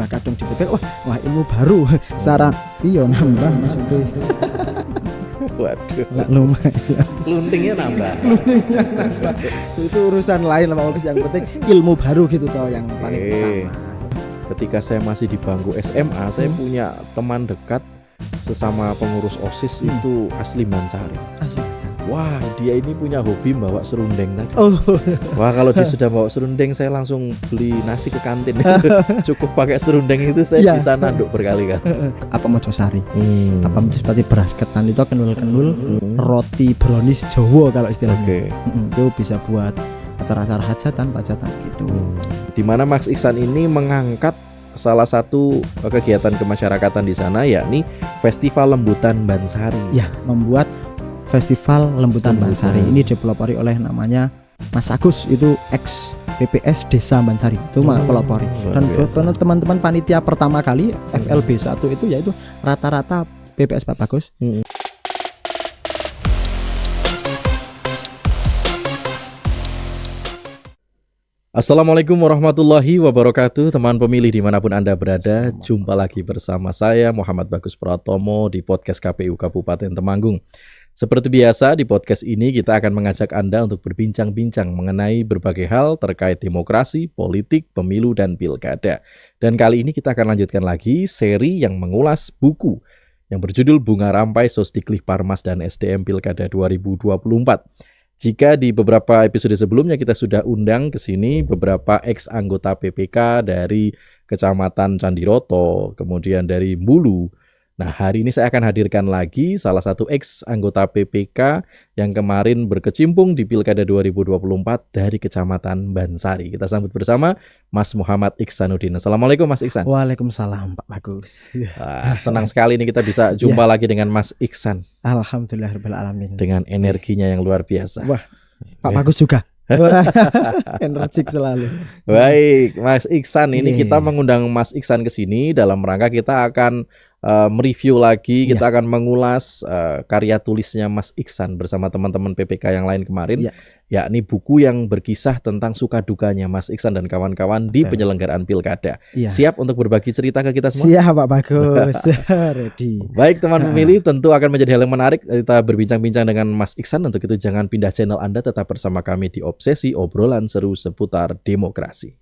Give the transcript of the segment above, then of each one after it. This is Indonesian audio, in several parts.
kadung dipikir wah ilmu baru secara iya nambah maksudnya. Waduh, Lumayan. Kluntingnya nambah. Itu urusan lain lah Pak Bagus, yang penting ilmu baru gitu toh yang paling utama. Ketika saya masih di bangku SMA, saya punya teman dekat sesama pengurus OSIS itu asli Bansari. Wah, dia ini punya hobi bawa serundeng tadi. Wah, kalau dia sudah bawa serundeng, saya langsung beli nasi ke kantin. Cukup pakai serundeng itu saya bisa nanduk berkali-kali. Apa mojosari? Apa seperti beras ketan itu kenul-kenul, roti brownies Jawa kalau istilahnya. Itu bisa buat acara-acara hajatan gitu. Di mana Mas Iksan ini mengangkat salah satu kegiatan kemasyarakatan di sana, yakni Festival Lembutan Bansari. Ya, membuat Festival Lembutan Bansari ini dipelopori oleh namanya Mas Agus, itu ex PPS Desa Bansari, itu pelopori. Dan teman-teman panitia pertama kali FLB 1 itu yaitu rata-rata PPS Pak Bagus. Assalamualaikum warahmatullahi wabarakatuh. Teman pemilih dimanapun Anda berada, jumpa lagi bersama saya Muhammad Bagus Pratomo di podcast KPU Kabupaten Temanggung. Seperti biasa, di podcast ini kita akan mengajak Anda untuk berbincang-bincang mengenai berbagai hal terkait demokrasi, politik, pemilu, dan pilkada. Dan kali ini kita akan lanjutkan lagi seri yang mengulas buku yang berjudul Bunga Rampai Sosdiklih Parmas dan SDM Pilkada 2024. Jika di beberapa episode sebelumnya kita sudah undang ke sini beberapa ex-anggota PPK dari Kecamatan Candiroto, kemudian dari Mbulu. Nah, hari ini saya akan hadirkan lagi salah satu ex-anggota PPK yang kemarin berkecimpung di Pilkada 2024 dari Kecamatan Bansari. Kita sambut bersama Mas Muhammad Iksanuddin. Assalamualaikum Mas Iksan. Waalaikumsalam Pak Bagus. Senang sekali ini kita bisa jumpa lagi dengan Mas Iksan. Alhamdulillahirabbil alamin. Dengan energinya yang luar biasa. Wah, Pak Bagus juga. Energik selalu. Baik, Mas Iksan, ini kita mengundang Mas Iksan ke sini dalam rangka kita akan mereview lagi, kita akan mengulas karya tulisnya Mas Iksan bersama teman-teman PPK yang lain kemarin, yakni buku yang berkisah tentang suka dukanya Mas Iksan dan kawan-kawan di penyelenggaraan pilkada. Siap untuk berbagi cerita ke kita semua? Siap Pak Bagus. Ready. Baik teman pemilih, tentu akan menjadi hal yang menarik kita berbincang-bincang dengan Mas Iksan. Untuk itu jangan pindah channel Anda, tetap bersama kami di Obsesi, obrolan seru seputar demokrasi.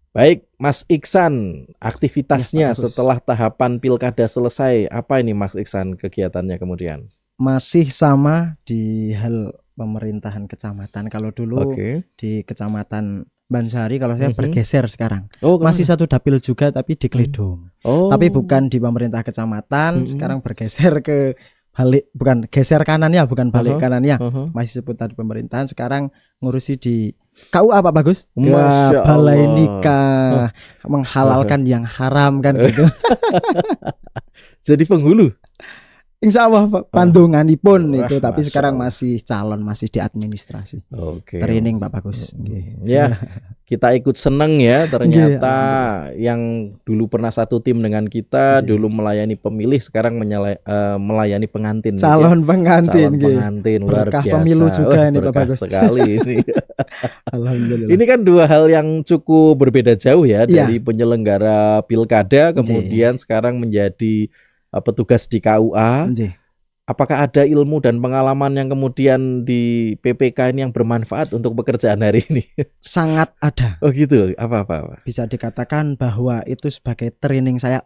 Baik, Mas Iksan, aktivitasnya setelah tahapan pilkada selesai, apa ini Mas Iksan kegiatannya kemudian? Masih sama di hal pemerintahan kecamatan. Kalau dulu di Kecamatan Bansari, kalau saya bergeser sekarang. Masih satu dapil juga tapi di Kledong. Tapi bukan di pemerintah kecamatan, sekarang bergeser ke balik, bukan geser kanannya, bukan balik kanannya. Masih seputar pemerintahan, sekarang ngurusi di KUA Pak Bagus. Balai nikah, menghalalkan yang haram kan gitu. Jadi penghulu. Insya Allah pandunganipun itu, tapi sekarang masih calon, masih di administrasi. Training Pak Bagus. Ya, kita ikut seneng ya, ternyata yang dulu pernah satu tim dengan kita, dulu melayani pemilih, sekarang melayani pengantin. Calon pengantin. Luar biasa. Pemilu juga ini Pak Bagus. Sekali ini. Alhamdulillah. Ini kan dua hal yang cukup berbeda jauh ya, dari penyelenggara pilkada kemudian sekarang menjadi petugas di KUA. Apakah ada ilmu dan pengalaman yang kemudian di PPK ini yang bermanfaat untuk pekerjaan hari ini? Sangat ada. Oh gitu. Apa? Bisa dikatakan bahwa itu sebagai training saya.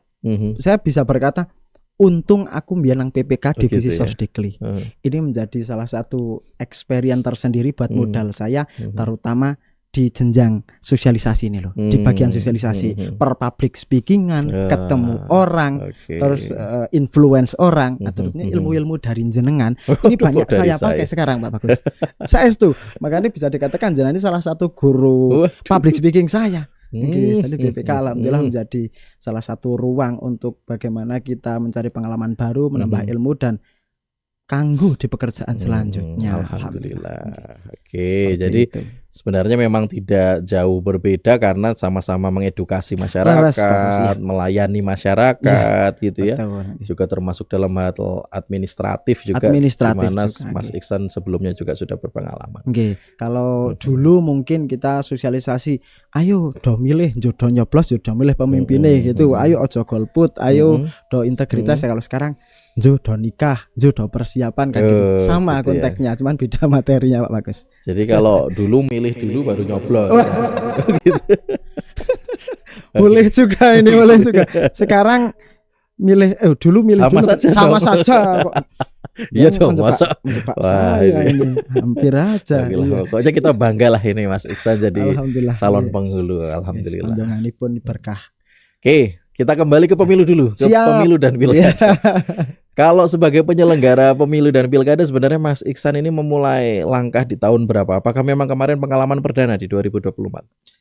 Saya bisa berkata, untung aku bilang PPK divisi Sosdiklih. Ini menjadi salah satu experience tersendiri buat modal saya, terutama di jenjang sosialisasi ini loh, di bagian sosialisasi, per public speakingan, ketemu orang, terus influence orang, atau ilmu-ilmu dari jenengan. Ini banyak saya pakai sekarang Pak Bagus. Saya itu, makanya bisa dikatakan jenengan ini salah satu guru public speaking saya. Jadi BPK alhamdulillah menjadi salah satu ruang untuk bagaimana kita mencari pengalaman baru, menambah ilmu dan kanggu di pekerjaan selanjutnya. Alhamdulillah. Jadi sebenarnya memang tidak jauh berbeda karena sama-sama mengedukasi masyarakat, melayani masyarakat gitu betul. Ya. Juga termasuk dalam hal administratif juga, di mana Mas Iksan sebelumnya juga sudah berpengalaman. Kalau dulu mungkin kita sosialisasi, ayo do milih, jodoh nyoblos, jodoh milih pemimpinnya gitu, ayo ojo golput, ayo do integritas. Kalau sekarang jodoh nikah, jodoh persiapan kayak gitu. Sama gitu konteksnya, cuman beda materinya Pak Bagus. Jadi kalau dulu milih dulu baru nyoblos. Gitu. Boleh juga ini, boleh juga. Sekarang milih dulu milih sama dulu sama saja kok. Iya dong, masa wah ini hampir aja. Pokoknya kita bangga lah ini Mas Iksan jadi calon penghulu. Alhamdulillah. Panjangan pun berkah. Oke, kita kembali ke pemilu dulu, ke pemilu dan pilkada. Kalau sebagai penyelenggara pemilu dan pilkada sebenarnya Mas Iksan ini memulai langkah di tahun berapa? Apakah memang kemarin pengalaman perdana di 2024?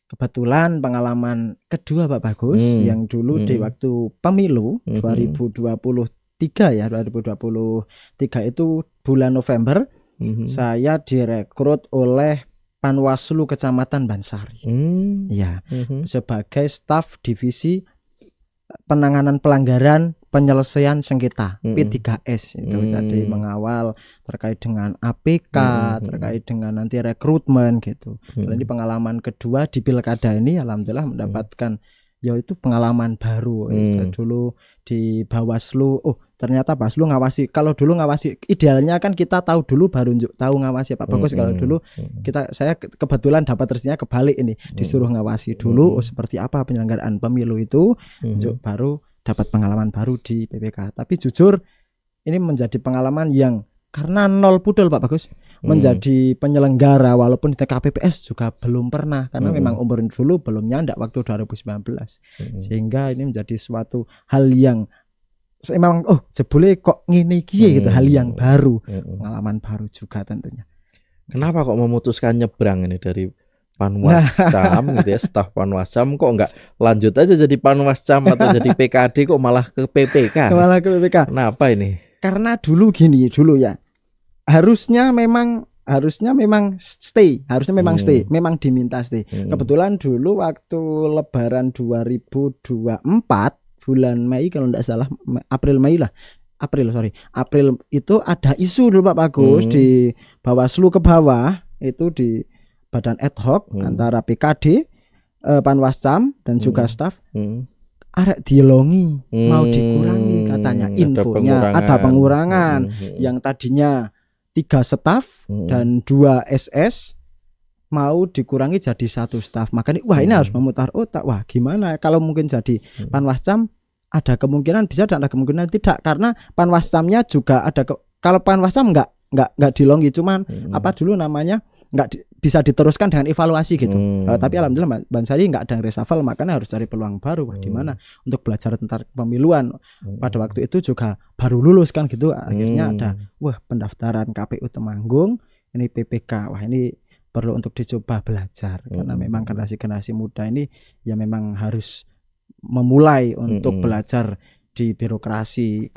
Kebetulan pengalaman kedua Pak Bagus, yang dulu di waktu pemilu 2023 ya, 2023 itu bulan November, saya direkrut oleh Panwaslu Kecamatan Bansari. Ya, sebagai staf divisi penanganan pelanggaran penyelesaian sengketa P3S itu. Jadi mengawal terkait dengan APK, terkait dengan nanti rekrutmen gitu. Ini pengalaman kedua di pilkada ini, alhamdulillah mendapatkan yaitu pengalaman baru. Dulu di Bawaslu, ternyata Bawaslu ngawasi. Kalau dulu ngawasi, idealnya kan kita tahu dulu baru tahu ngawasi Pak Bagus. Kalau dulu saya kebetulan dapat rezekinya kebalik ini, disuruh ngawasi dulu seperti apa penyelenggaraan pemilu itu, baru dapat pengalaman baru di PPK. Tapi jujur ini menjadi pengalaman yang karena nol pudel Pak Bagus, menjadi penyelenggara walaupun di KPPS juga belum pernah, karena memang umur dulu belum nyandak waktu 2019. Sehingga ini menjadi suatu hal yang memang jebule kok ngene iki gitu, hal yang baru, pengalaman baru juga tentunya. Kenapa kok memutuskan nyebrang ini dari Panwascam gitu ya, staf Panwascam, kok enggak lanjut aja jadi Panwascam atau jadi PKD, kok malah ke PPK? Malah ke PPK. Kenapa ini? Karena dulu ya. Harusnya memang stay, memang diminta stay. Kebetulan dulu waktu Lebaran 2024 bulan Mei kalau tidak salah, April itu ada isu dulu Pak Bagus di Bawaslu ke bawah itu di badan ad hoc antara PKD, Panwascam dan juga staf. Arek dielongi, mau dikurangi katanya, infonya ada pengurangan. Yang tadinya 3 staf dan 2 SS mau dikurangi jadi 1 staf. Makanya ini harus memutar otak. Wah, gimana kalau mungkin jadi Panwascam, ada kemungkinan bisa dan ada kemungkinan tidak, karena Panwascamnya juga ada kalau Panwascam enggak dilongi, cuman apa dulu namanya enggak bisa diteruskan dengan evaluasi gitu. Tapi alhamdulillah Bansari enggak ada reshuffle, makanya harus cari peluang baru. Di mana untuk belajar tentang pemiluan. Pada waktu itu juga baru lulus kan gitu. Akhirnya ada pendaftaran KPU Temanggung, ini PPK. Wah, ini perlu untuk dicoba belajar, karena memang generasi muda ini ya memang harus memulai untuk belajar di birokrasi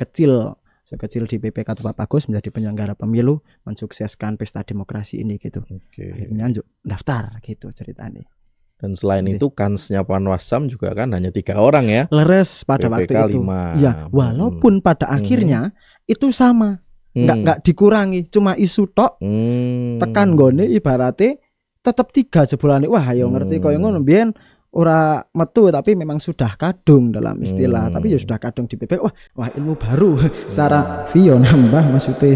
sekecil di PPK Pak Bagus menjadi penyelenggara pemilu, mensukseskan pesta demokrasi ini gitu. Akhirnya daftar gitu ceritanya. Dan selain itu kansnya Panwascam juga kan hanya 3 orang ya. Leres pada PPK waktu itu. 5. Ya, walaupun pada akhirnya itu sama. Enggak dikurangi, cuma isu tok. Tekan gone ibaratnya tetap 3 jebulane. Wah, ayo ngerti koyo ngono mbiyen ora metu tapi memang sudah kadung dalam istilah, tapi ya sudah kadung di PPK. Wah ilmu baru secara vio nambah maksudnya.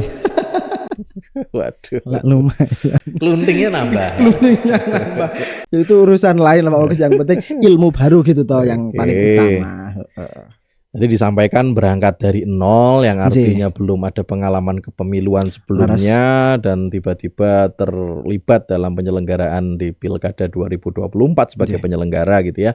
Waduh, lumayan. Kluntingnya nambah. Ya, itu urusan lain lah Pak Bagus, yang penting ilmu baru gitu toh yang paling utama. Jadi disampaikan berangkat dari nol, yang artinya belum ada pengalaman kepemiluan sebelumnya, dan tiba-tiba terlibat dalam penyelenggaraan di Pilkada 2024 sebagai penyelenggara gitu ya.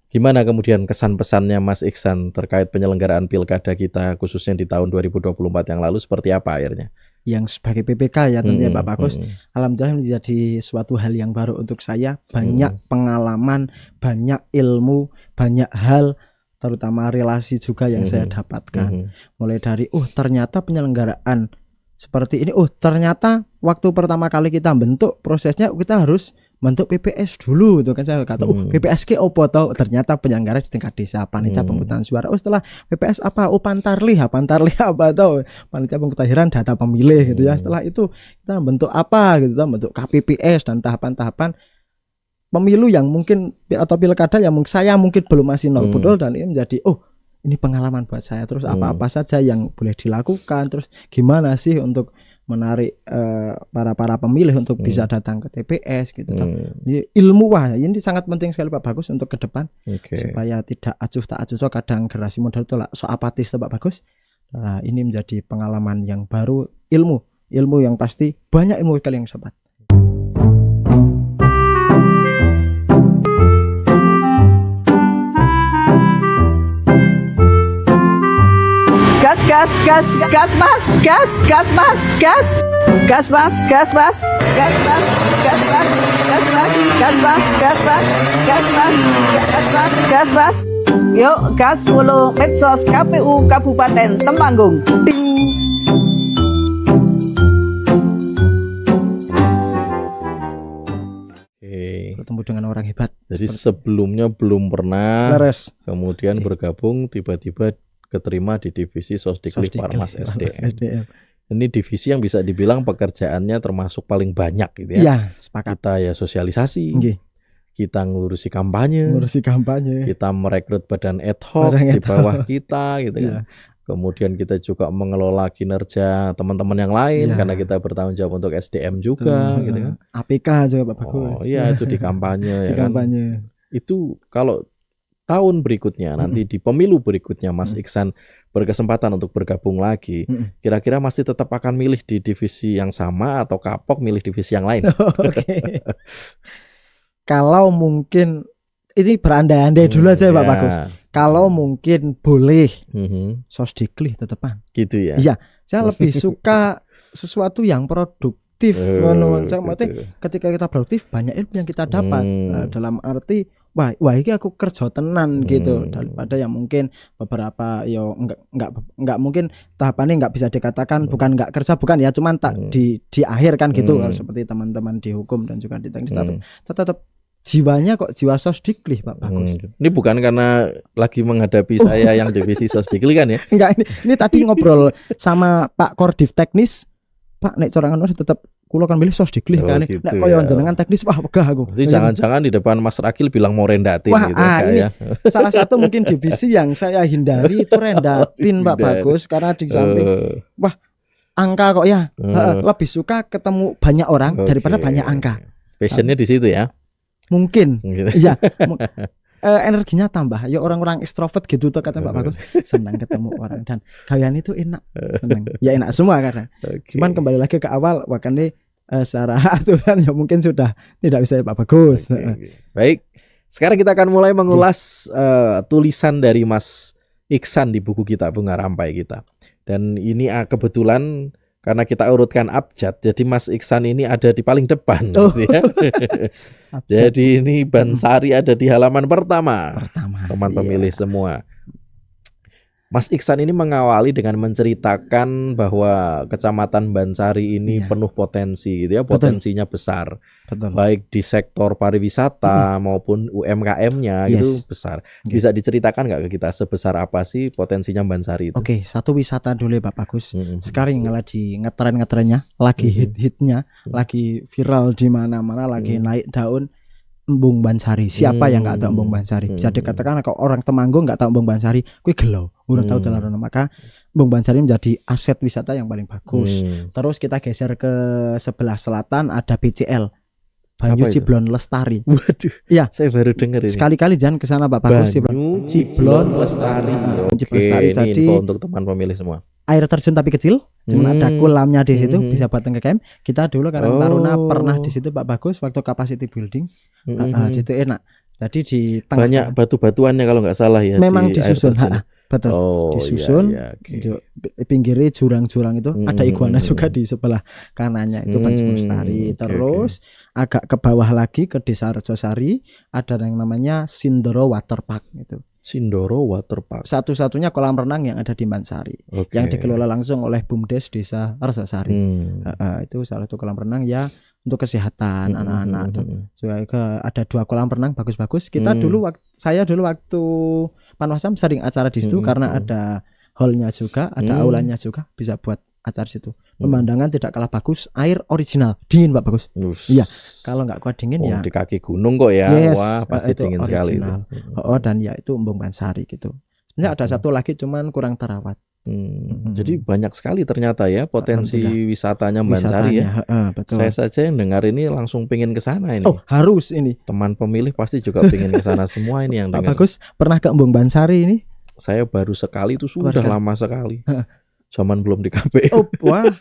Gimana kemudian kesan-pesannya Mas Iksan terkait penyelenggaraan Pilkada kita khususnya di tahun 2024 yang lalu, seperti apa akhirnya? Yang sebagai PPK ya tentunya Pak Bagus, alhamdulillah menjadi suatu hal yang baru untuk saya. Banyak pengalaman, banyak ilmu, banyak hal, terutama relasi juga yang saya dapatkan. Mulai dari ternyata penyelenggaraan seperti ini, ternyata waktu pertama kali kita bentuk prosesnya kita harus bentuk PPS dulu tuh kan, saya kata PPS ke opo tau, ternyata penyelenggara di tingkat desa, panitia pemungutan suara. Setelah PPS apa? Pantarlih apa tau, panitia pemutahiran data pemilih gitu ya. Setelah itu kita bentuk apa gitu, bentuk KPPS dan tahapan-tahapan pemilu yang mungkin atau pilkada yang saya mungkin belum masih nol budol, dan ini menjadi ini pengalaman buat saya. Terus apa-apa saja yang boleh dilakukan, terus gimana sih untuk menarik para pemilih untuk bisa datang ke TPS gitu. Jadi ilmu ini sangat penting sekali Pak Bagus untuk ke depan, supaya tidak acuh tak acuh. So kadang generasi muda itu so apatis tuh Pak Bagus. Nah, ini menjadi pengalaman yang baru, ilmu yang pasti banyak ilmu sekali yang sobat. Gas. Yuk, gas follow medsos KPU Kabupaten Temanggung. Bertemu dengan orang hebat. Jadi sebelumnya belum pernah, kemudian bergabung, tiba-tiba keterima di divisi Sosdikli Parmas SDM. Ini divisi yang bisa dibilang pekerjaannya termasuk paling banyak gitu ya. Iya, sepakat. Kita ya sosialisasi, kita ngurusi kampanye, kita merekrut badan ad hoc di bawah kita gitu kan. Kemudian kita juga mengelola kinerja teman-teman yang lain, karena kita bertanggung jawab untuk SDM juga gitu kan. APK juga Pak Bagus. Oh iya, itu di kampanye ya kan. Itu kalau tahun berikutnya, nanti di pemilu berikutnya Mas Iksan berkesempatan untuk bergabung lagi, kira-kira masih tetap akan milih di divisi yang sama atau kapok milih divisi yang lain? Kalau mungkin ini berandai-andai dulu aja Pak Bagus. Kalau mungkin boleh Sosdikli tetepan. Gitu ya. Iya, saya lebih suka sesuatu yang produktif. Saya ketika kita produktif banyak ilmu yang kita dapat. Dalam arti wah ini aku kerja tenan gitu, daripada yang mungkin beberapa enggak mungkin tahapannya enggak bisa dikatakan bukan enggak kerja, bukan ya, cuman tak di akhir kan gitu, seperti teman-teman di hukum dan juga di teknis, tetap jiwanya kok jiwa Sosdikli Pak Bagus. Ini bukan karena lagi menghadapi saya yang divisi Sosdikli kan ya? Enggak, ini tadi ngobrol sama Pak Kordiv teknis, Pak nek corangan tetap kulo kan milih Sosdikli kan. Gitu nek koyo jenengan teknis wah wegah aku. Jadi jangan-jangan di depan Mas Rakil bilang mau rendatin gitu ini ya. Salah satu mungkin divisi yang saya hindari itu rendatin Pak Bagus, karena di samping wah angka kok ya. Lebih suka ketemu banyak orang daripada banyak angka. Passionnya di situ ya. Mungkin. Iya. Energinya tambah. Ya orang-orang ekstrovert gitu tuh kata Pak Bagus. Senang ketemu orang dan kalian itu enak. Senang. Ya enak semua karena. Cuman kembali lagi ke awal wakane secara aturan ya mungkin sudah tidak bisa ya Pak Bagus. Baik. Sekarang kita akan mulai mengulas tulisan dari Mas Iksan di buku kita Bunga Rampai kita. Dan ini kebetulan karena kita urutkan abjad, jadi Mas Iksan ini ada di paling depan gitu ya. Jadi ini Bansari ada di halaman pertama. Teman pemilih semua. Mas Iksan ini mengawali dengan menceritakan bahwa Kecamatan Bansari ini penuh potensi gitu ya, potensinya besar. Baik di sektor pariwisata maupun UMKM-nya itu besar. Bisa diceritakan nggak ke kita sebesar apa sih potensinya Bansari itu? Oke, satu wisata dulu ya Pak Bagus. Sekarang yang lagi ngetren-ngetrennya, lagi hit-hitnya, lagi viral di mana-mana, lagi naik daun. Embung Bansari. Siapa yang nggak tahu Embung Bansari? Bisa dikatakan kalau orang Temanggung nggak tahu Embung Bansari, kuwi gelo. Urung tahu dalan. Maka Embung Bansari menjadi aset wisata yang paling bagus. Terus kita geser ke sebelah selatan ada BCL. Banyu Ciblon Lestari. Waduh. Iya, saya baru dengar ini. Sekali-kali jangan ke sana Pak Bagus. Banyu Ciblon Lestari. Oke, ini info untuk teman pemilih semua. Air terjun tapi kecil, cuma ada kolamnya di situ, bisa buat ngecamp. Kita dulu Karang Taruna pernah di situ Pak Bagus waktu capacity building. Di situ enak. Jadi di tengah banyak batu-batuannya kalau nggak salah ya. Memang disusun. Betul. Disusun. Okay. Pinggirnya jurang-jurang itu ada iguana juga di sebelah kanannya itu Banyu Lestari. Terus agak ke bawah lagi ke Desa Rejosari ada yang namanya Sindoro Water Park itu. Sindoro Water Park. Satu-satunya kolam renang yang ada di Bansari, yang dikelola langsung oleh BUMDes Desa Rejosari. Itu salah satu kolam renang ya untuk kesehatan anak-anak. Ada 2 kolam renang bagus-bagus. Kita saya dulu waktu Panwasam sering acara di situ karena ada hallnya juga, ada aulanya juga, bisa buat acara situ. Pemandangan tidak kalah bagus, air original, dingin Pak Bagus. Iya, kalau nggak kuat dingin ya. Di kaki gunung kok ya, wah pasti dingin sekali itu. Dan ya itu Embung Bansari gitu. Sebenarnya ada satu lagi cuman kurang terawat. Jadi banyak sekali ternyata ya potensi wisatanya Bansari ya. Betul. Saya saja yang dengar ini langsung pengen ke sana ini. Oh, harus ini. Teman pemilih pasti juga pengen ke sana semua ini yang dengar. Pak Bagus pernah ke Embung Bansari ini? Saya baru sekali, itu sudah lama sekali. Zaman belum di KPU. Oh, wah.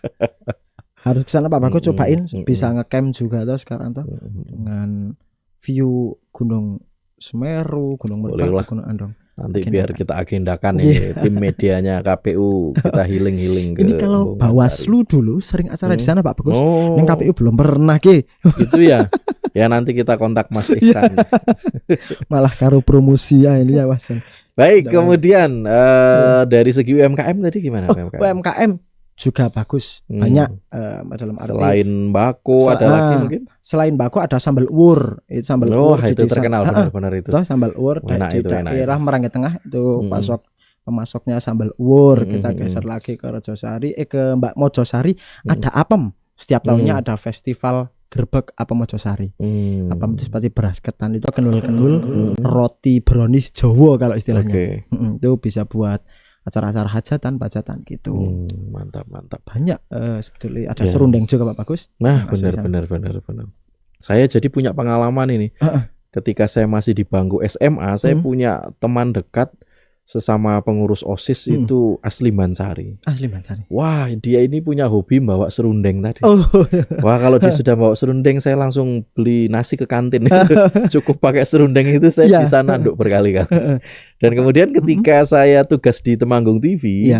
Harus ke sana Pak Bagus, cobain, bisa ngecamp juga tuh sekarang tuh dengan view Gunung Semeru, Gunung Merbabu, Gunung Andong. Nanti biar kita agendakan ini tim medianya KPU, kita healing ke. Ini kalau Bawaslu dulu sering acara di sana Pak Bagus. Yang KPU belum pernah ki. Gitu ya. Ya nanti kita kontak Mas Iksan. Malah karo promosi ya ini ya Mas. Baik, kemudian dari segi UMKM tadi gimana? UMKM juga bagus, banyak dalam arti selain bako ada lagi mungkin. Selain bako ada sambal uwur, itu sambal uwur itu terkenal benar-benar itu. Sambal uwur di daerah Merangge Tengah itu pemasoknya sambal uwur. Kita geser lagi ke Rejosari, ke Mbak Mojosari ada apem. Setiap tahunnya ada festival gerbek apem Mojosari. Apem itu seperti beras ketan, itu kenul-kenul roti brownies Jawa kalau istilahnya. Itu bisa buat acara-acara hajatan, pajatan gitu. Mantap. Banyak sebetulnya ada serundeng juga Pak Bagus. Nah, benar. Saya jadi punya pengalaman ini. Ketika saya masih di bangku SMA, saya punya teman dekat sesama pengurus OSIS itu asli Bansari. Wah, dia ini punya hobi bawa serundeng tadi. Wah, kalau dia sudah bawa serundeng, saya langsung beli nasi ke kantin. Cukup pakai serundeng itu saya bisa nanduk berkali-kali. Dan kemudian ketika saya tugas di Temanggung TV,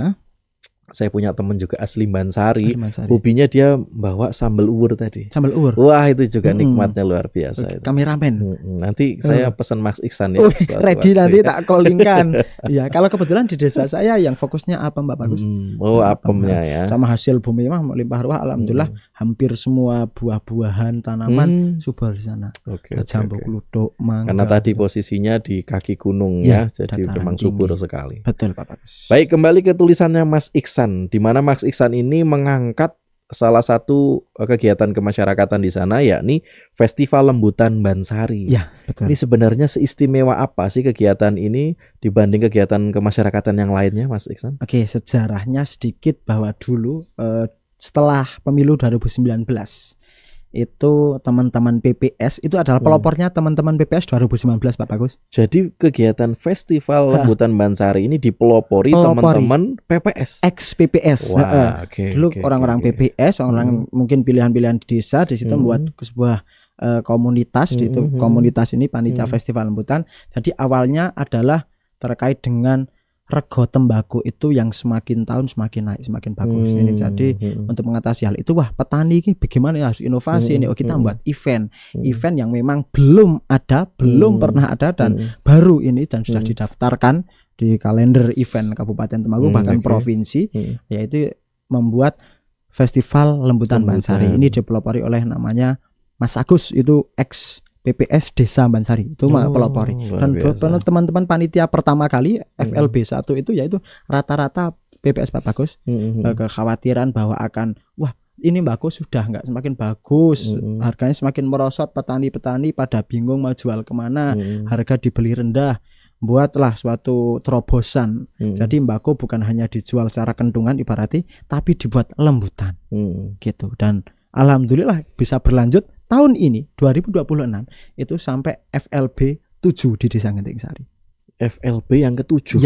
saya punya teman juga asli Bansari. Hobinya dia bawa sambal uwur tadi. Sambal uwur. Wah, itu juga nikmatnya luar biasa itu. Kameramen. Nanti saya pesan Mas Iksan ya. Ready nanti tak callingkan. Ya, kalau kebetulan di desa saya yang fokusnya apem Pak Bagus. Apemnya ya. Sama hasil bumi mah melimpah ruah, alhamdulillah. Hampir semua buah-buahan tanaman subur di sana. Jambu, kluthuk, mangga. Karena tadi posisinya di kaki gunung ya, jadi memang subur sekali. Betul Pak Bagus. Baik, kembali ke tulisannya Mas Iksan, di mana Mas Iksan ini mengangkat salah satu kegiatan kemasyarakatan di sana, yakni Festival Lembutan Bansari. Ya, betul. Ini sebenarnya seistimewa apa sih kegiatan ini dibanding kegiatan kemasyarakatan yang lainnya, Mas Iksan? Oke, sejarahnya sedikit bahwa dulu setelah pemilu 2019 itu teman-teman PPS itu adalah pelopornya teman-teman PPS 2019 Pak Bagus. Jadi kegiatan Festival Lembutan Bansari ini dipelopori teman-teman PPS. Ex PPS. Dulu orang-orang PPS, orang mungkin pilihan-pilihan di desa di situ membuat sebuah komunitas itu. Komunitas ini panitia Festival Lembutan. Jadi awalnya adalah terkait dengan rego tembakau itu yang semakin tahun semakin naik, semakin bagus. Ini jadi untuk mengatasi hal itu, wah petani ini bagaimana harus inovasi ini. Kita buat event yang memang belum pernah ada dan baru ini dan sudah didaftarkan di kalender event Kabupaten Temanggung bahkan provinsi, yaitu membuat Festival Lembutan Bansari. Ini dipelopori oleh namanya Mas Agus, itu ex PPS Desa Bansari, itu pelopori. Dan teman-teman panitia pertama kali FLB 1 itu yaitu rata-rata PPS Pak Bagus. Kekhawatiran bahwa akan ini bagus sudah nggak semakin bagus, harganya semakin merosot, petani-petani pada bingung mau jual kemana, harga dibeli rendah, buatlah suatu terobosan. Jadi mbako bukan hanya dijual secara kentungan ibaratnya, tapi dibuat lembutan gitu. Dan alhamdulillah bisa berlanjut tahun ini 2026 itu sampai FLB 7 di Desa Genting Sari. FLB yang ke-7.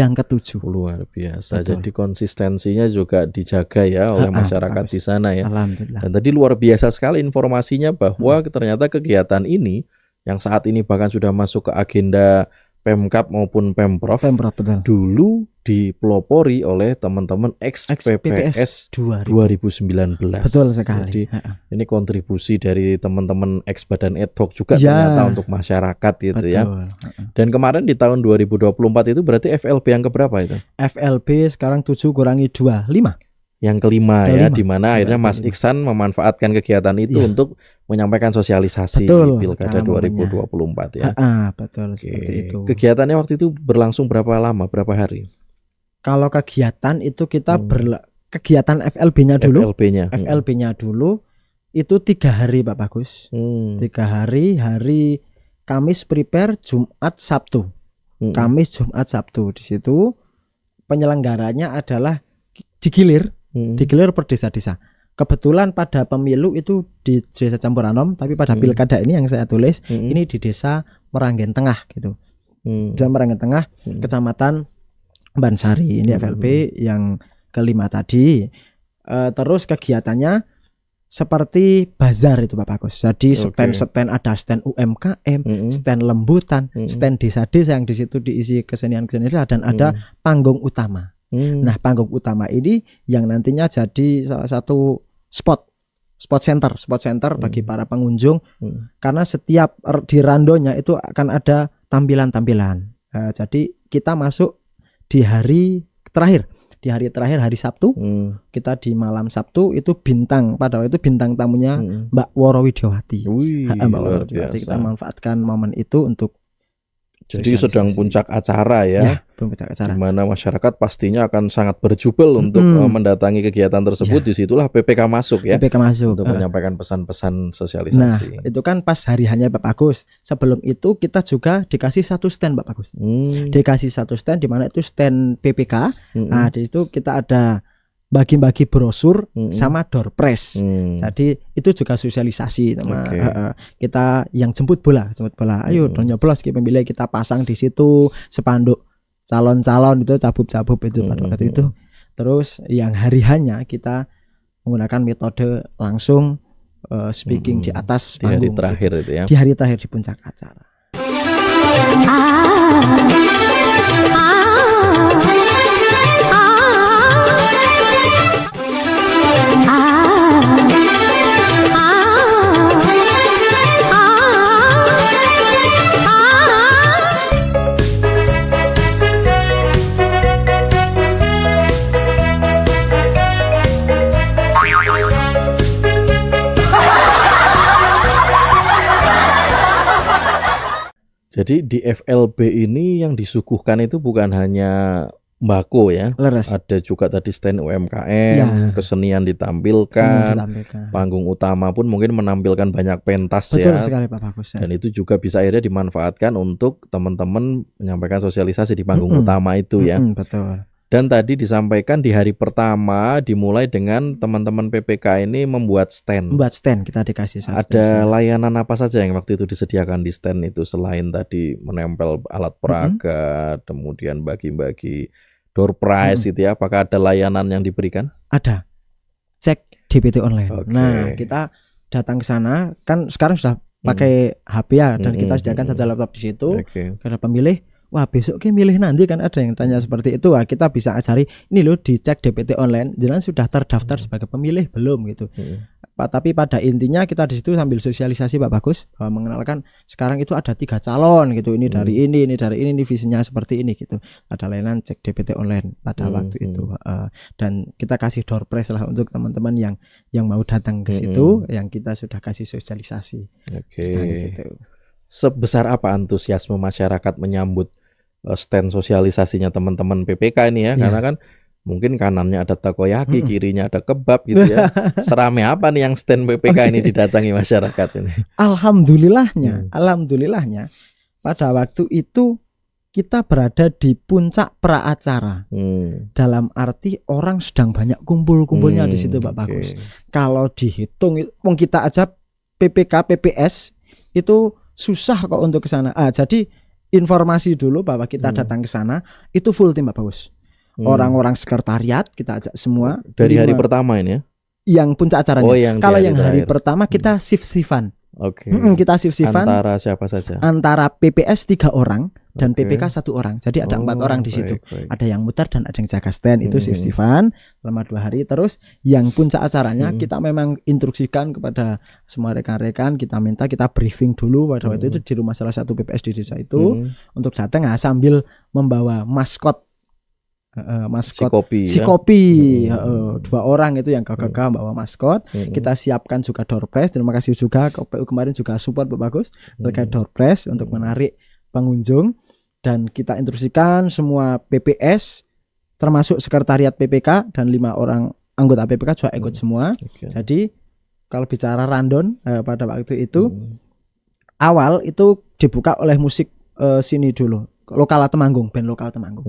Luar biasa. Betul. Jadi konsistensinya juga dijaga ya oleh masyarakat di sana ya. Alhamdulillah. Dan tadi luar biasa sekali informasinya bahwa ternyata kegiatan ini yang saat ini bahkan sudah masuk ke agenda Pemkab maupun Pemprov betul. Dulu dipelopori oleh teman-teman ex PPS 2019. Betul sekali. Jadi ini kontribusi dari teman-teman ex Badan Ad Hoc juga ternyata untuk masyarakat gitu. Betul. Ya. Dan kemarin di tahun 2024 itu berarti FLB yang keberapa itu? FLB sekarang 7 kurangi 2, 5. yang kelima ya, di mana akhirnya Mas Iksan memanfaatkan kegiatan itu untuk menyampaikan sosialisasi Pilkada 2024 ya. Betul, seperti itu. Kegiatannya waktu itu berlangsung berapa lama, berapa hari? Kalau kegiatan itu kita kegiatan FLB-nya dulu. FLB-nya dulu itu 3 hari Pak Bagus. 3 hari, hari Kamis prepare, Jumat, Sabtu. Kamis, Jumat, Sabtu. Di situ penyelenggaranya adalah digilir per desa-desa. Kebetulan pada pemilu itu di Desa Campuranom, tapi pada pilkada ini yang saya tulis ini di Desa Meranggen Tengah gitu. Desa Meranggen Tengah, Kecamatan Bansari. Ini FLB yang kelima tadi. Terus kegiatannya seperti bazar itu Pak Bagus. Jadi stand ada stand UMKM, stand lembutan, stand desa-desa yang di situ diisi kesenian-kesenian dan ada panggung utama. Nah, panggung utama ini yang nantinya jadi salah satu spot center bagi para pengunjung karena setiap di randonya itu akan ada tampilan-tampilan. Jadi kita masuk di hari terakhir hari Sabtu. Kita di malam Sabtu itu pada waktu itu bintang tamunya Mbak Woro Widiawati. Mbak Woro Widiawati. Kita manfaatkan momen itu untuk jadi sedang puncak acara ya, puncak acara. Di mana masyarakat pastinya akan sangat berjubel untuk mendatangi kegiatan tersebut. Disitulah PPK masuk ya, PPK masuk untuk menyampaikan pesan-pesan sosialisasi. Nah, itu kan pas hari hanya Pak Bagus. Sebelum itu kita juga dikasih 1 stand Pak Bagus. Dikasih 1 stand di mana itu stand PPK. Nah, di situ kita ada bagi-bagi brosur sama door prize. Jadi itu juga sosialisasi sama kita yang jemput bola. Ayo dong nyoblos ke pemilih, kita pasang di situ spanduk calon-calon itu cabut-cabut itu pada waktu itu. Terus yang hari hanya kita menggunakan metode langsung speaking di atas panggung. Di hari terakhir itu ya. Di hari terakhir di puncak acara. Jadi di FLB ini yang disuguhkan itu bukan hanya mbako ya, ada juga tadi stand UMKM, kesenian ditampilkan, panggung utama pun mungkin menampilkan banyak pentas. Betul sekali Pak Bagus. Dan itu juga bisa akhirnya dimanfaatkan untuk teman-teman menyampaikan sosialisasi di panggung utama itu ya. Betul. Dan tadi disampaikan di hari pertama dimulai dengan teman-teman PPK ini membuat stand. Kita dikasih ada layanan apa saja yang waktu itu disediakan di stand itu selain tadi menempel alat peraga, kemudian bagi-bagi door prize itu ya. Apakah ada layanan yang diberikan? Ada. Cek DPT online. Nah, kita datang ke sana kan sekarang sudah pakai HP ya dan kita sediakan saja laptop di situ. Karena pemilih wah besok milih nanti kan ada yang tanya seperti itu. Wah, kita bisa ajari ini loh, dicek DPT online jangan sudah terdaftar sebagai pemilih belum gitu. Tapi pada intinya kita di situ sambil sosialisasi Pak Bagus bahwa mengenalkan sekarang itu ada 3 calon gitu, ini dari ini dari ini visinya seperti ini gitu. Ada layanan cek DPT online pada waktu itu dan kita kasih door prize lah untuk teman-teman yang mau datang ke situ yang kita sudah kasih sosialisasi. Gitu. Sebesar apa antusiasme masyarakat menyambut stand sosialisasinya teman-teman PPK ini ya? Karena kan mungkin kanannya ada takoyaki, kirinya ada kebab gitu ya. Serame apa nih yang stand PPK ini didatangi masyarakat ini? Alhamdulillahnya pada waktu itu kita berada di puncak pra-acara. Dalam arti orang sedang banyak kumpul-kumpulnya di situ Pak Bagus. Kalau dihitung kita aja PPK PPS itu susah kok untuk ke sana. Jadi informasi dulu bahwa kita datang ke sana itu full tim Pak Bagus. Orang-orang sekretariat kita ajak semua dari hari pertama ini ya. Yang puncak acaranya. Kalau yang hari pertama kita shift-shiftan. Kita shift-shiftan. Antara siapa saja? Antara PPS 3 orang dan PPK 1 orang. Jadi ada 4 orang di situ. Ada yang muter dan ada yang jaga stand. Itu shift-shiftan selama 2 hari. Terus yang puncak acaranya kita memang instruksikan kepada semua rekan-rekan, kita minta kita briefing dulu pada waktu itu di rumah salah satu PPS di desa itu untuk datang sambil membawa maskot maskot si kopi. 2 orang itu yang gagah bawa maskot. Kita siapkan juga door prize. Terima kasih juga KPU kemarin juga support Pak Bagus terkait door prize untuk menarik pengunjung, dan kita instruksikan semua PPS termasuk sekretariat PPK dan 5 orang anggota PPK juga ikut semua. Jadi kalau bicara rundown pada waktu itu awal itu dibuka oleh musik sini dulu, lokal Temanggung, band lokal Temanggung.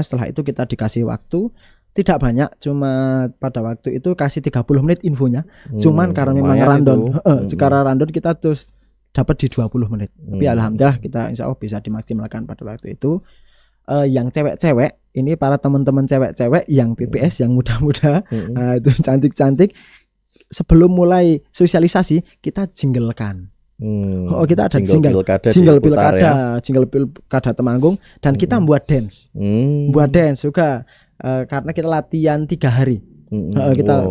Setelah itu kita dikasih waktu tidak banyak, cuma pada waktu itu kasih 30 menit infonya. Cuman karena memang rundown, secara rundown kita terus dapat di 20 menit. Tapi alhamdulillah kita insya Allah bisa dimaksimalkan pada waktu itu. Yang cewek-cewek ini para teman-teman cewek-cewek yang PPS yang muda-muda, itu cantik-cantik. Sebelum mulai sosialisasi kita jinglekan. Kita ada jingle pilkada Temanggung, dan kita buat dance. Buat dance juga karena kita latihan 3 hari. Kita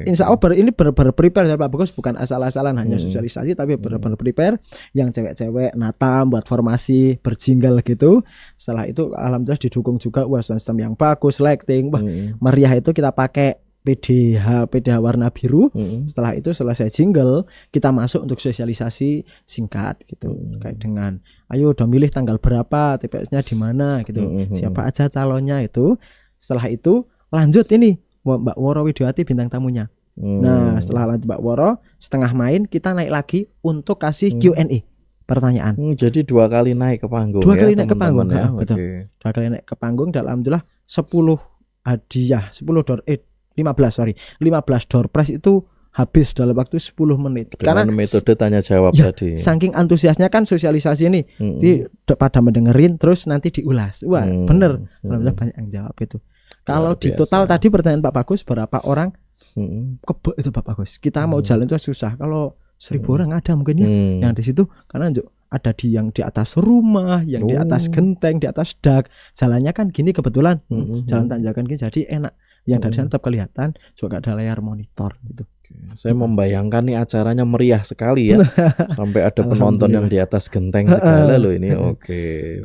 insya Allah ini prepare Pak Bagus, bukan asal-asalan hanya sosialisasi, tapi benar-benar prepare. Yang cewek-cewek nata buat formasi berjingle gitu. Setelah itu alhamdulillah didukung juga sistem yang bagus, lighting, meriah. Itu kita pakai PDH warna biru. Setelah itu selesai jingle, kita masuk untuk sosialisasi singkat gitu, terkait dengan ayo udah milih tanggal berapa, TPS-nya di mana gitu, siapa aja calonnya itu. Setelah itu lanjut ini Mbak Woro Widiawati bintang tamunya. Nah setelah lanjut Mbak Woro, setengah main kita naik lagi untuk kasih Q&A pertanyaan. Jadi 2 kali naik ke panggung. 2 kali naik ke panggung ya? Betul. 2 kali naik ke panggung, dan alhamdulillah 10 hadiah, 15 door prize itu habis dalam waktu 10 menit. Karena metode tanya jawab tadi. Saking antusiasnya kan sosialisasi ini, pada mendengerin terus nanti diulas. Wah, bener. Alhamdulillah banyak yang jawab itu. Kalau di total tadi pertanyaan Pak Bagus berapa orang? Kebek itu Pak Bagus. Kita mau jalan itu susah. Kalau 1000 orang ada mungkin ya yang di situ, karena ada yang di atas rumah, yang di atas genteng, di atas dak. Jalannya kan gini kebetulan, jalan tanjakan gini, jadi enak. Yang dari sana tetap kelihatan, juga ada layar monitor gitu. Saya membayangkan nih acaranya meriah sekali ya. Sampai ada penonton yang di atas genteng segala loh ini.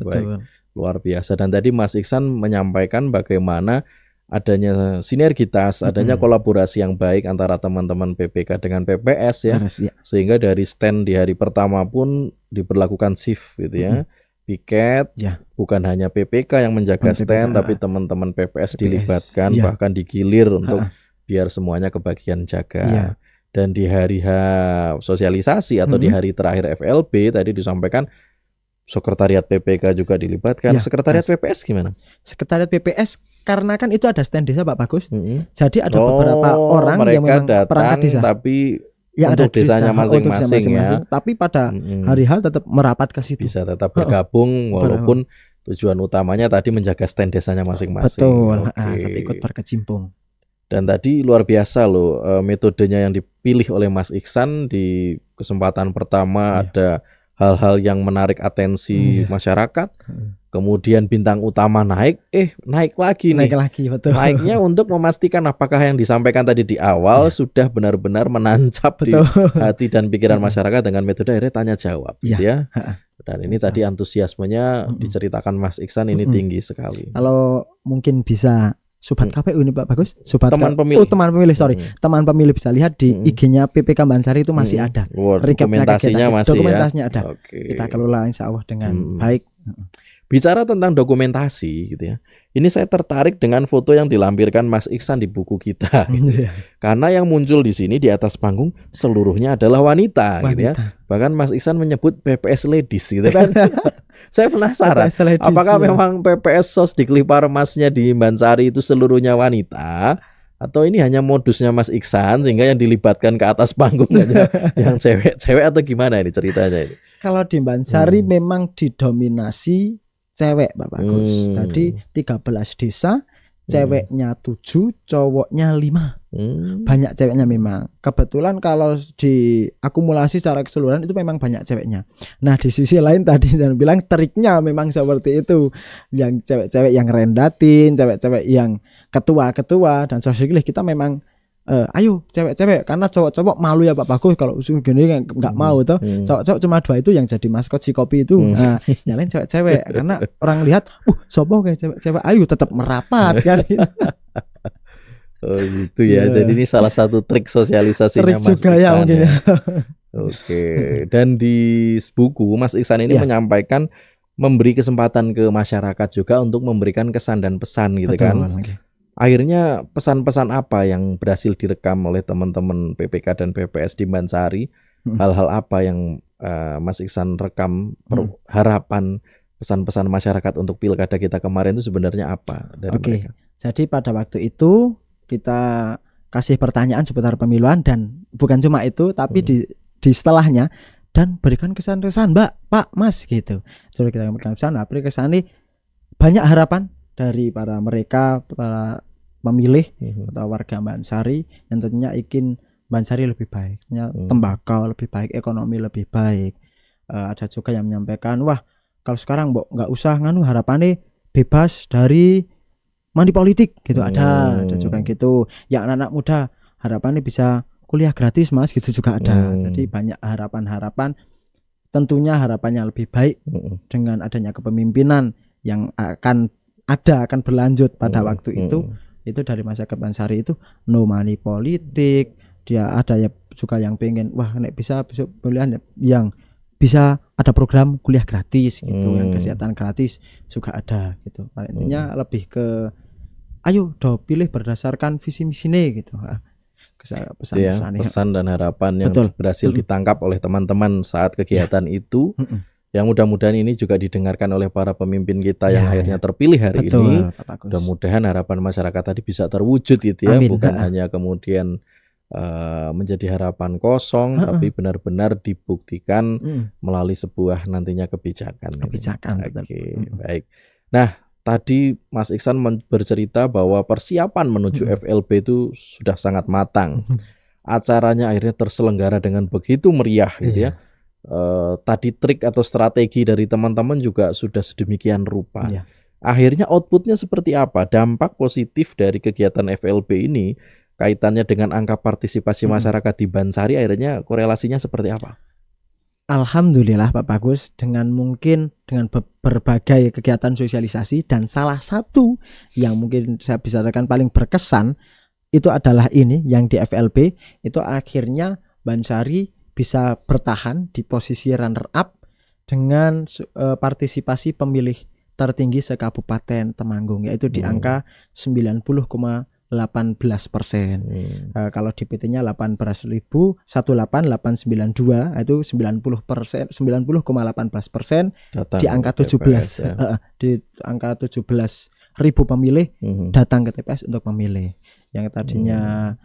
Baik. Luar biasa. Dan tadi Mas Iksan menyampaikan bagaimana adanya sinergitas, adanya kolaborasi yang baik antara teman-teman PPK dengan PPS ya. Sehingga dari stand di hari pertama pun diberlakukan shift gitu ya. Piket, bukan hanya PPK yang menjaga stand, tapi teman-teman PPS dilibatkan, bahkan digilir untuk biar semuanya kebagian jaga. Dan di hari sosialisasi atau di hari terakhir FLB tadi disampaikan sekretariat PPK juga dilibatkan. Sekretariat PPS gimana? Sekretariat PPS karena kan itu ada stand desa Pak Bagus. Jadi ada beberapa orang yang memang perangkat desa, tapi yang untuk ada desanya masing-masing ya. Tapi pada hari hal tetap merapat ke situ. Bisa tetap bergabung walaupun tujuan utamanya tadi menjaga stand desanya masing-masing. Betul. Ikut berkecimpung. Dan tadi luar biasa loh metodenya yang dipilih oleh Mas Iksan di kesempatan pertama. Ada hal-hal yang menarik atensi masyarakat. Kemudian bintang utama naik lagi nih. Betul. Naiknya untuk memastikan apakah yang disampaikan tadi di awal sudah benar-benar menancap di hati dan pikiran masyarakat dengan metode akhirnya tanya jawab gitu ya. Dan ini tadi antusiasmenya diceritakan Mas Iksan ini tinggi sekali. Kalau mungkin bisa Sobat KPU ini Pak Bagus, teman pemilih. Teman pemilih bisa lihat di IG-nya PPK Bansari itu masih ada. Dokumentasinya masih dokumentasinya ada. Kita kelola insya Allah dengan baik. Bicara tentang dokumentasi gitu ya. Ini saya tertarik dengan foto yang dilampirkan Mas Iksan di buku kita gitu. Karena yang muncul di sini di atas panggung seluruhnya adalah wanita. Gitu ya. Bahkan Mas Iksan menyebut PPS ladies gitu kan. Saya penasaran apakah memang PPS Sosdiklipa Masnya di Bansari itu seluruhnya wanita, atau ini hanya modusnya Mas Iksan sehingga yang dilibatkan ke atas panggung aja yang cewek-cewek, atau gimana ini ceritanya ini? Kalau di Bansari memang didominasi cewek Pak Bagus. Tadi 13 desa, ceweknya 7, cowoknya 5. Banyak ceweknya memang. Kebetulan kalau di akumulasi secara keseluruhan itu memang banyak ceweknya. Nah di sisi lain tadi saya bilang triknya memang seperti itu. Yang cewek-cewek yang rendatin, cewek-cewek yang ketua-ketua dan sosial kita memang ayo cewek-cewek, karena cowok-cowok malu ya Pak Bagus kalau gini nggak mau tuh. Cowok-cowok cuma 2 itu yang jadi maskot si kopi itu. Nah, yang lain cewek-cewek karena orang lihat, sopo kayak cewek-cewek, ayo tetap merapat kan. Oh gitu ya. Jadi ini salah satu trik sosialisasinya Mas juga Iksan ya mungkin ya. Oke. Dan di buku Mas Iksan ini menyampaikan memberi kesempatan ke masyarakat juga untuk memberikan kesan dan pesan gitu. Betul, kan. Akhirnya pesan-pesan apa yang berhasil direkam oleh teman-teman PPK dan PPS di Bansari? Hal-hal apa yang Mas Iksan rekam, harapan pesan-pesan masyarakat untuk pilkada kita kemarin itu sebenarnya apa dari mereka? Jadi pada waktu itu kita kasih pertanyaan seputar pemiluan, dan bukan cuma itu, tapi di setelahnya, dan berikan kesan-kesan Mbak, Pak, Mas gitu. Jadi kita berikan kesan, beri kesan ini banyak harapan dari para pemilih atau warga Bansari yang tentunya ingin Bansari lebih baik, tembakau lebih baik, ekonomi lebih baik. Ada juga yang menyampaikan, wah kalau sekarang nggak usah harapannya bebas dari money politik gitu. Ada juga gitu. Yang anak-anak muda harapannya bisa kuliah gratis Mas gitu juga ada. Jadi banyak harapan-harapan. Tentunya harapannya lebih baik dengan adanya kepemimpinan yang akan berlanjut pada waktu itu dari masyarakat Bansari itu no money politik. Dia ada ya juga yang pengen nek bisa besok pilihan yang bisa ada program kuliah gratis gitu, yang kesehatan gratis juga ada gitu. Intinya lebih ke ayo pilih berdasarkan visi misinya gitu. Pesan dan harapan yang berhasil ditangkap oleh teman-teman saat kegiatan itu. Yang mudah-mudahan ini juga didengarkan oleh para pemimpin kita yang akhirnya terpilih hari ini. Mudah-mudahan harapan masyarakat tadi bisa terwujud gitu ya. Amin. Bukan hanya kemudian menjadi harapan kosong, tapi benar-benar dibuktikan melalui sebuah nantinya kebijakan. Baik. Nah, tadi Mas Iksan bercerita bahwa persiapan menuju FLB itu sudah sangat matang. Acaranya akhirnya terselenggara dengan begitu meriah gitu ya. Tadi trik atau strategi dari teman-teman juga sudah sedemikian rupa. Akhirnya outputnya seperti apa? Dampak positif dari kegiatan FLB ini kaitannya dengan angka partisipasi masyarakat di Bansari akhirnya korelasinya seperti apa? Alhamdulillah Pak Bagus, dengan berbagai kegiatan sosialisasi, dan salah satu yang mungkin saya bisa katakan paling berkesan itu adalah ini yang di FLB itu akhirnya Bansari bisa bertahan di posisi runner up dengan partisipasi pemilih tertinggi se-Kabupaten Temanggung, yaitu di angka 90,18%. Kalau DPT-nya 18.18892 itu 90%, 90,18% di angka 17 di angka 17.000 pemilih datang ke TPS untuk memilih. Yang tadinya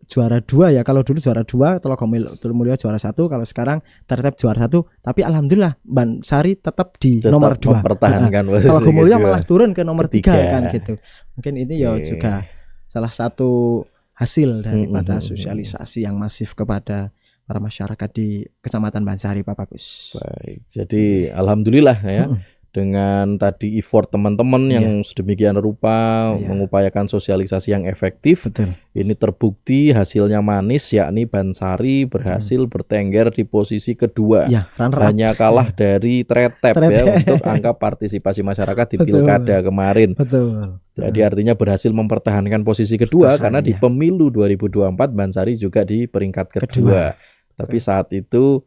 juara 2 ya, kalau dulu juara 2 Telkomulyo juara 1, kalau sekarang tertib juara 1, tapi alhamdulillah Bansari tetap di nomor 2 mempertahankan Telkomulyo malah turun ke nomor 3 kan gitu. Mungkin ini ya juga salah satu hasil daripada sosialisasi yang masif kepada para masyarakat di Kecamatan Bansari Pak Bagus. Baik. Jadi alhamdulillah ya. Dengan tadi effort teman-teman yang sedemikian rupa mengupayakan sosialisasi yang efektif. Betul. Ini terbukti hasilnya manis, yakni Bansari berhasil bertengger di posisi kedua. Hanya kalah dari Tretep ya untuk angka partisipasi masyarakat di pilkada kemarin. Betul. Jadi artinya berhasil mempertahankan posisi kedua karena di pemilu 2024 Bansari juga di peringkat kedua. Tapi saat itu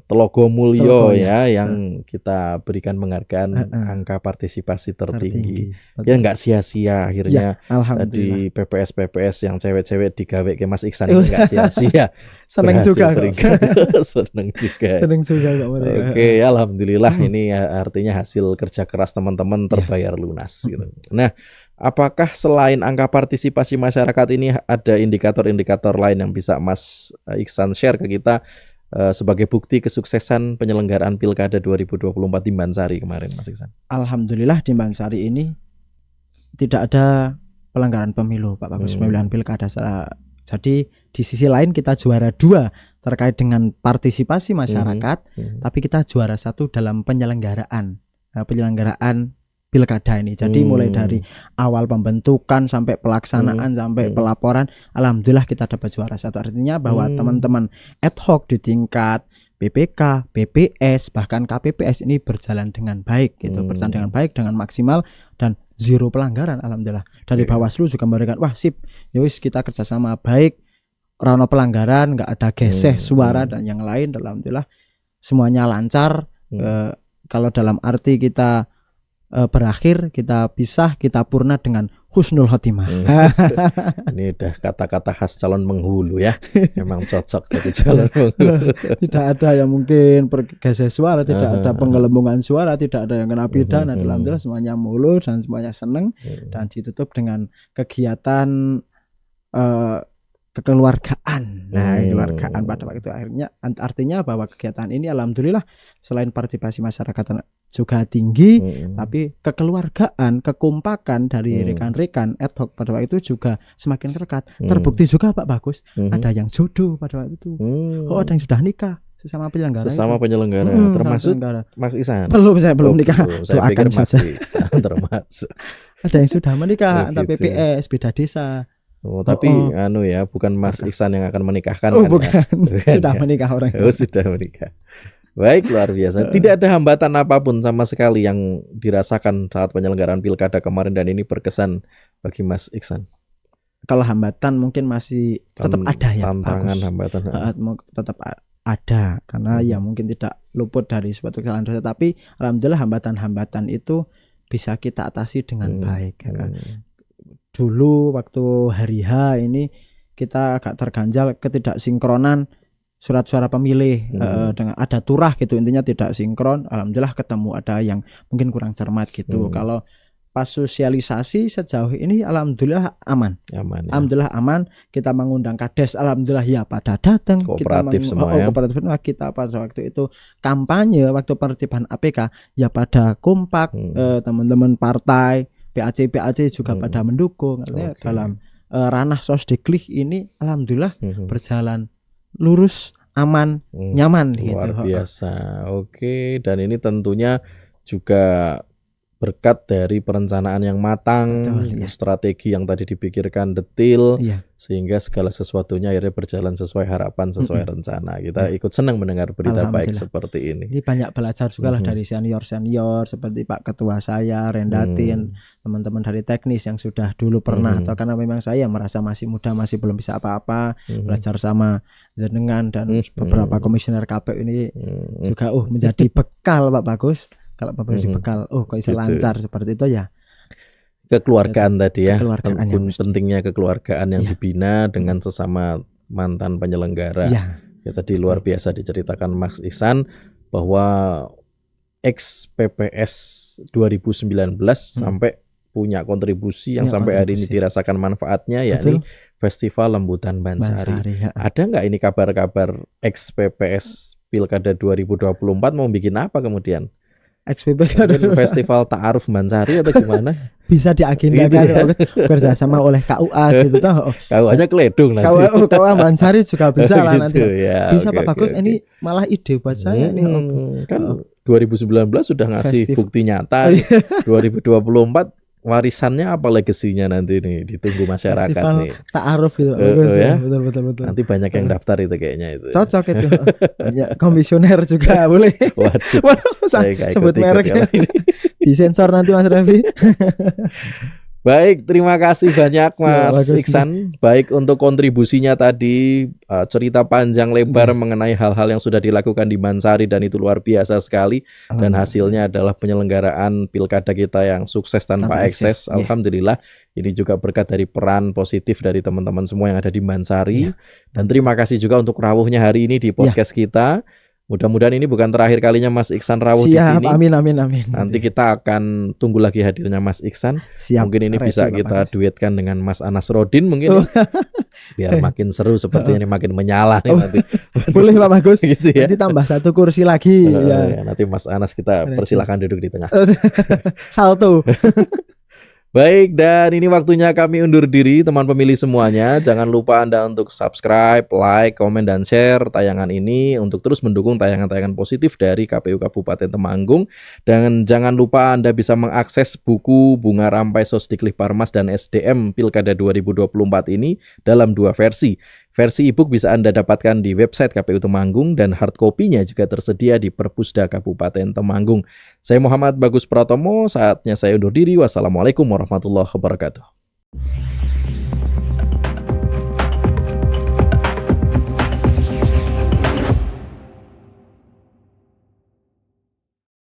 Telogomulyo ya yang kita berikan penghargaan angka partisipasi tertinggi. Ya nggak sia-sia akhirnya tadi PPS yang cewek-cewek digawe ke Mas Iksan itu nggak sia-sia. Seneng juga Seneng juga. Kok. Oke, alhamdulillah ini artinya hasil kerja keras teman-teman terbayar lunas gitu. Nah, apakah selain angka partisipasi masyarakat ini ada indikator-indikator lain yang bisa Mas Iksan share ke kita sebagai bukti kesuksesan penyelenggaraan Pilkada 2024 di Bansari kemarin, Mas Iksan? Alhamdulillah di Bansari ini tidak ada pelanggaran pemilu, Pak Bagus, pemilihan Pilkada. Jadi di sisi lain kita juara 2 terkait dengan partisipasi masyarakat, tapi kita juara 1 dalam penyelenggaraan pilkada ini. Jadi mulai dari awal pembentukan sampai pelaksanaan sampai pelaporan, alhamdulillah kita dapat juara 1. Artinya bahwa teman-teman ad hoc di tingkat PPK, PPS, bahkan KPPS ini berjalan dengan baik gitu, berjalan dengan baik, dengan maksimal dan zero pelanggaran alhamdulillah. Dari Bawaslu juga memberikan wah sip, yowis kita kerjasama baik, rano pelanggaran, nggak ada geseh suara dan yang lain, alhamdulillah semuanya lancar. Kalau dalam arti kita berakhir, kita pisah, kita purna dengan husnul khotimah. Ini udah kata-kata khas calon penghulu ya. Memang cocok jadi calon penghulu. Tidak ada yang mungkin pergeser suara, tidak ada penggelembungan suara, tidak ada yang kena pidana. Alhamdulillah semuanya mulus dan semuanya seneng, dan ditutup dengan kegiatan kekeluargaan. Nah, kekeluargaan pada waktu itu akhirnya artinya bahwa kegiatan ini alhamdulillah selain partisipasi masyarakat juga tinggi, tapi kekeluargaan, kekompakan dari rekan-rekan ad hoc pada waktu itu juga semakin dekat. Terbukti juga Pak Bagus, ada yang jodoh pada waktu itu. Oh, ada yang sudah nikah sesama penyelenggara. Sesama penyelenggara, termasuk Mas Ihsan. Saya belum nikah. Saya pikir Mas Ihsan termasuk. Ada yang sudah menikah, antar PPS, beda desa. Oh, tapi ya, bukan Mas Ihsan yang akan menikahkan kan? Bukan. Ya? Sudah menikah orang. Oh, sudah menikah. Baik, luar biasa. Tidak ada hambatan apapun sama sekali yang dirasakan saat penyelenggaraan pilkada kemarin, dan ini berkesan bagi Mas Ihsan. Kalau hambatan mungkin masih tetap ada ya. Tantangan, hambatan. Tetap ada, karena ya mungkin tidak luput dari suatu kesalahan dosa, tapi alhamdulillah hambatan-hambatan itu bisa kita atasi dengan baik. Ya kan? Dulu waktu hari H ini kita agak terganjal ketidaksinkronan surat suara pemilih, dengan ada turah gitu, intinya tidak sinkron. Alhamdulillah ketemu ada yang mungkin kurang cermat gitu. Kalau pas sosialisasi sejauh ini alhamdulillah aman ya. Alhamdulillah aman. Kita mengundang kades, alhamdulillah ya pada datang. Kooperatif kita semua ya. Kooperatif kita pada waktu itu kampanye, waktu penertiban APK ya pada kompak, teman-teman partai PAC juga pada mendukung. Artinya dalam ranah Sosdeklik ini alhamdulillah berjalan lurus, aman, nyaman. Luar biasa. Oke, dan ini tentunya juga berkat dari perencanaan yang matang, strategi yang tadi dipikirkan detil, sehingga segala sesuatunya akhirnya berjalan sesuai harapan, sesuai rencana. Kita ikut senang mendengar berita baik seperti ini. Ini banyak belajar juga lah dari senior-senior seperti Pak Ketua saya, Rendatin, teman-teman dari teknis yang sudah dulu pernah, atau karena memang saya merasa masih muda, masih belum bisa apa-apa, belajar sama jenengan dan beberapa komisioner KPU ini juga menjadi bekal Pak Bagus. Kalau Bapak dibekal, kok bisa lancar seperti itu ya. Kekeluargaan tadi ya, pentingnya kekeluargaan yang dibina dengan sesama mantan penyelenggara. Ya tadi luar biasa diceritakan Mas Ihsan bahwa ex PPS 2019 sampai punya kontribusi yang sampai hari ini dirasakan manfaatnya, yakni Festival Lembutan Bansari. Ada nggak ini kabar-kabar ex PPS Pilkada 2024 mau bikin apa kemudian? XPP Festival Ta'aruf Bansari atau gimana? Bisa diagendakan bersama oleh KUA gitu toh. KUA-nya Kledung nanti. KUA Bansari juga bisa lah nanti. Ya, bisa Pak Bagus, ini malah ide buat saya ini. Kan 2019 sudah ngasih bukti nyata. 2024 warisannya apa, legasinya nanti nih ditunggu masyarakat. Festival nih Ta'aruf gitu. Ya? Betul. Nanti banyak yang daftar itu kayaknya itu. Cocok itu. Banyak komisioner juga boleh. Waduh, sebut merek disensor nanti Mas Revi. Baik, terima kasih banyak Mas Ihsan, baik untuk kontribusinya tadi, cerita panjang lebar mengenai hal-hal yang sudah dilakukan di Bansari, dan itu luar biasa sekali, dan hasilnya adalah penyelenggaraan pilkada kita yang sukses tanpa ekses. Alhamdulillah, ini juga berkat dari peran positif dari teman-teman semua yang ada di Bansari, dan terima kasih juga untuk rawuhnya hari ini di podcast kita. Mudah-mudahan ini bukan terakhir kalinya Mas Ihsan rawuh di sini. Amin. Nanti kita akan tunggu lagi hadirnya Mas Ihsan. Mungkin ini bisa kita duetkan dengan Mas Anas Rodin mungkin. Biar makin seru sepertinya ini, makin menyala nih nanti. Boleh Pak Bagus gitu ya. Nanti tambah satu kursi lagi. Nanti Mas Anas kita persilahkan duduk di tengah. Salto. Baik, dan ini waktunya kami undur diri teman pemilih semuanya. Jangan lupa Anda untuk subscribe, like, komen, dan share tayangan ini untuk terus mendukung tayangan-tayangan positif dari KPU Kabupaten Temanggung. Dan jangan lupa Anda bisa mengakses buku Bunga Rampai Sosdiklik Parmas dan SDM Pilkada 2024 ini dalam 2 versi. Versi e-book bisa Anda dapatkan di website KPU Temanggung dan hard copy-nya juga tersedia di Perpusda Kabupaten Temanggung. Saya Muhammad Bagus Pratomo, saatnya saya undur diri. Wassalamualaikum warahmatullahi wabarakatuh.